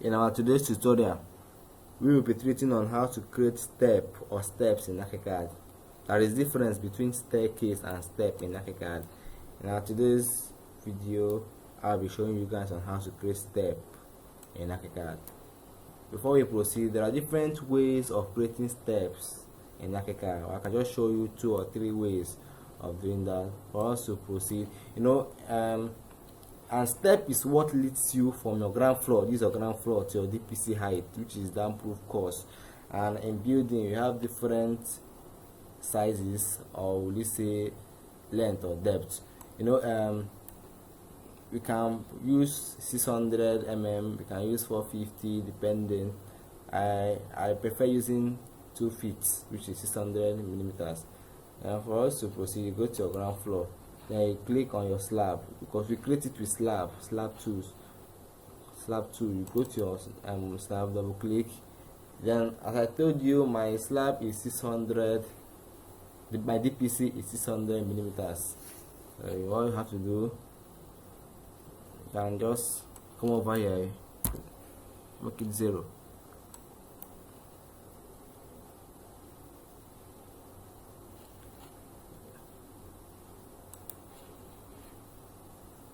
In our today's tutorial, we will be treating on how to create step or steps in Archicad. There is difference between staircase and step in Archicad. In our today's video, I'll be showing you guys on how to create step in Archicad. Before we proceed, there are different ways of creating steps in Archicad. I can just show you 2 or 3 ways of doing that for us to proceed. And step is what leads you from your ground floor, this is your ground floor, to your DPC height, which is damp proof course. And in building, you have different sizes, or will you say length or depth. We can use 600 mm, we can use 450 depending. I prefer using 2 feet, which is 600 millimeters. And for us to proceed, you go to your ground floor, then you click on your slab, because we create it with slab 2. You go to your slab, double click. Then, as I told you, my slab is 600, my DPC is 600 millimeters. What you have to do, you can just come over here, make it 0.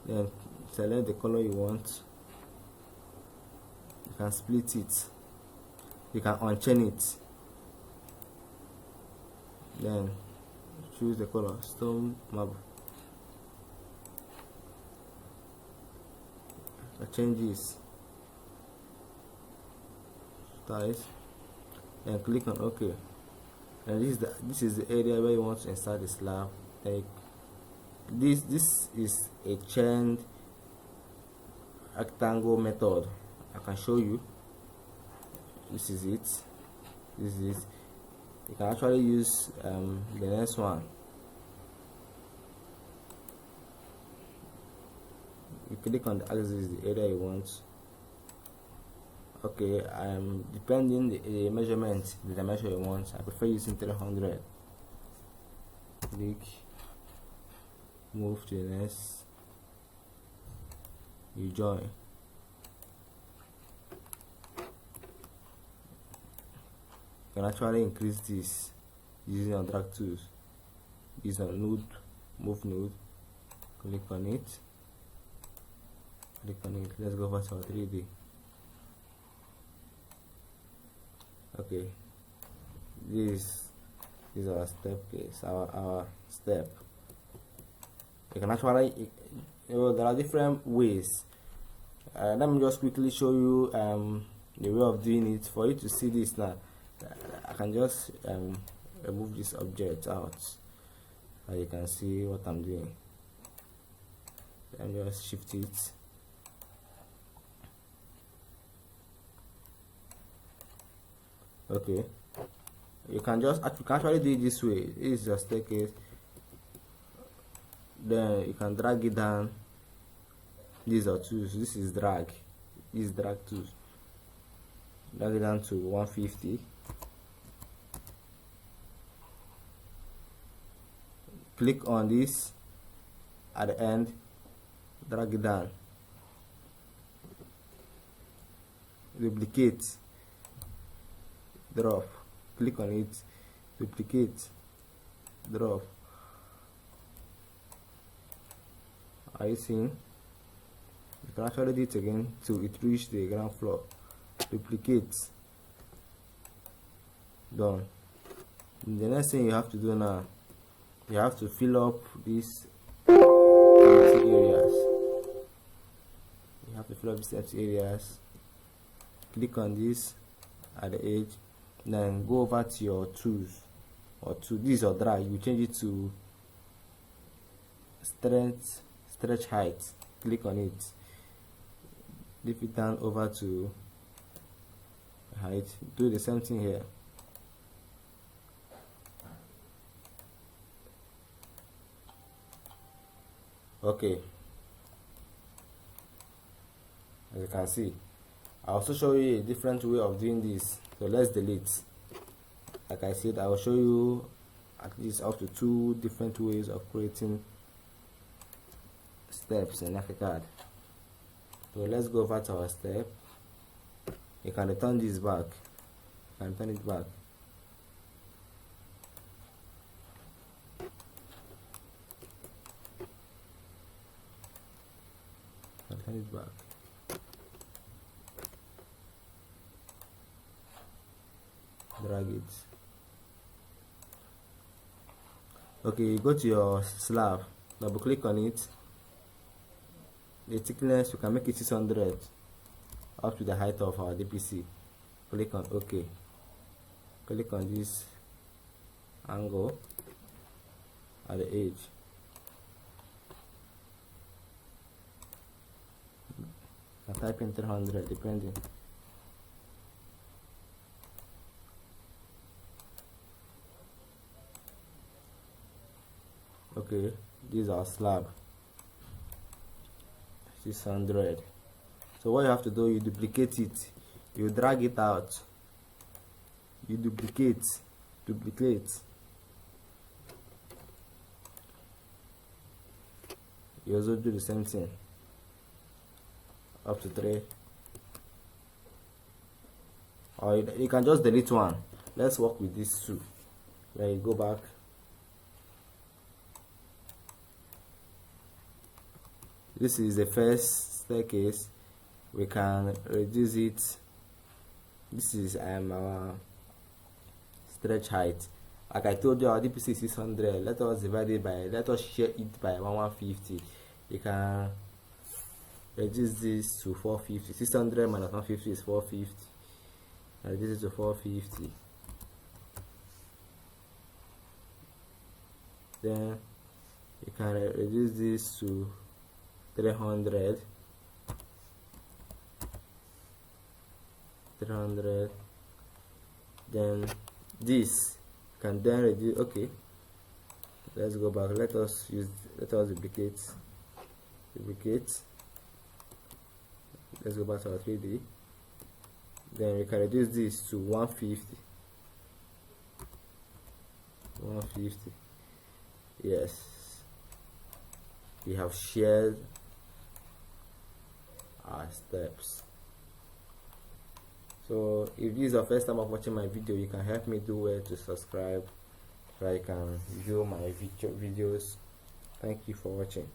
Then select the color you want. You can split it, you can unchain it, then choose the color stone marble. I change this size, and click on OK. And this is the area where you want to insert the slab. This is a chained rectangle method. I can show you. This is it. You can actually use the next one. You click on the axis, the area you want. Okay, depending the measurement, the dimension you want. I prefer using 300. Click. Move to the next, you join. You can actually increase this using your drag tools. This is a node, move node, click on it, let's go over to our 3D. Okay, this is our step case, our step. You can actually, there are different ways. Let me just quickly show you the way of doing it. For you to see this now, I can just remove this object out, and you can see what I'm doing. Let me just shift it. Okay, you can actually do it this way. This is your staircase. Then you can drag it down. These are tools. This is drag. This is drag tools. Drag it down to 150. Click on this at the end. Drag it down. Duplicate. Drop. Click on it. Duplicate. Drop. Are you seeing? You can actually do it again till it reach the ground floor. Duplicate. Done. The next thing you have to do now, you have to fill up these empty areas. You have to fill up these empty areas. Click on this at the edge. Then go over to your tools, or to this or drag. You change it to stretch height. Click on it, lift it down over to height. Do the same thing here. Okay, as you can see, I'll also show you a different way of doing this. So let's delete. Like I said, I will show you at least up to 2 different ways of creating steps in Archicad. So let's go over to our step. You can return this back. You can turn it back. Turn it back. Drag it. Okay, go to your slab, double click on it. The thickness, you can make it 600 up to the height of our DPC. Click on OK. Click on this angle at the edge. I type in 300 depending. Okay, this is our slab. 600. So what you have to do, you duplicate it, you drag it out, you duplicate. You also do the same thing up to 3, or you can just delete one. Let's work with these two. Then you go back. This is the first staircase. We can reduce it. This is our stretch height. Like I told you, our DPC is 600. Let us share it by 150. You can reduce this to 450. 600 minus 150 is 450. Reduce it to 450. Then you can reduce this to 300. Then this can then reduce. Okay, let's go back. Let us duplicate. Let's go back to our 3D. Then we can reduce this to 150. Yes, we have shared our steps. So if this is your first time of watching my video, you can help me do well to subscribe so I can view my videos. Thank you for watching.